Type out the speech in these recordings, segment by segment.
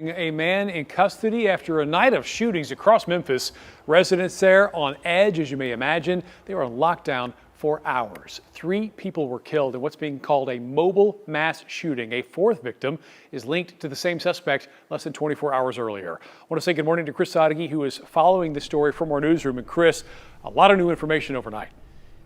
A man in custody after a night of shootings across Memphis. Residents there on edge, as you may imagine. They were on lockdown for hours. 3 people were killed in what's being called a mobile mass shooting. A 4th victim is linked to the same suspect less than 24 hours earlier. I want to say good morning to Chris Sadeghi, who is following the story from our newsroom. And Chris, a lot of new information overnight.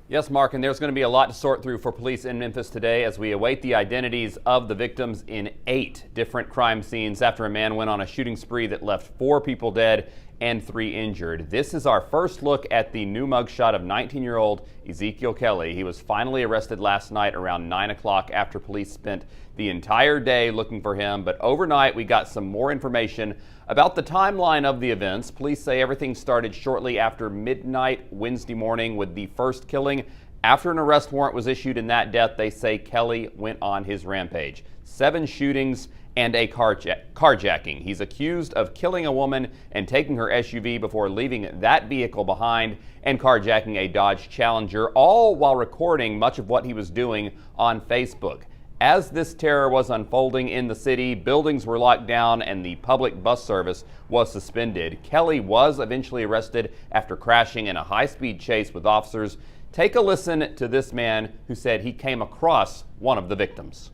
Yes, Mark, and there's going to be a lot to sort through for police in Memphis today as we await the identities of the victims in 8 different crime scenes after a man went on a shooting spree that left 4 people dead and 3 injured. This is our first look at the new mugshot of 19-year-old Ezekiel Kelly. He was finally arrested last night around 9 o'clock after police spent the entire day looking for him. But overnight, we got some more information about the timeline of the events. Police say everything started shortly after midnight Wednesday morning with the first killing. After an arrest warrant was issued in that death, they say Kelly went on his rampage. 7 shootings and a carjacking. He's accused of killing a woman and taking her SUV before leaving that vehicle behind and carjacking a Dodge Challenger, all while recording much of what he was doing on Facebook. As this terror was unfolding in the city, buildings were locked down and the public bus service was suspended. Kelly was eventually arrested after crashing in a high-speed chase with officers. Take a listen to this man who said he came across one of the victims.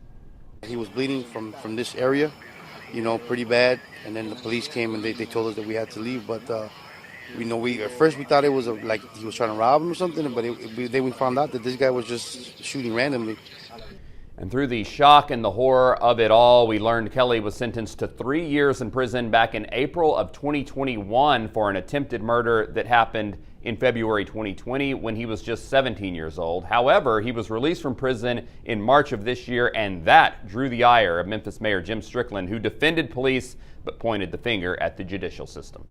He was bleeding from this area, pretty bad. And then the police came and they told us that we had to leave. But at first we thought it was like he was trying to rob him or something. But then we found out that this guy was just shooting randomly. And through the shock and the horror of it all, we learned Kelly was sentenced to 3 years in prison back in April of 2021 for an attempted murder that happened in February 2020 when he was just 17 years old. However, he was released from prison in March of this year, and that drew the ire of Memphis Mayor Jim Strickland, who defended police but pointed the finger at the judicial system.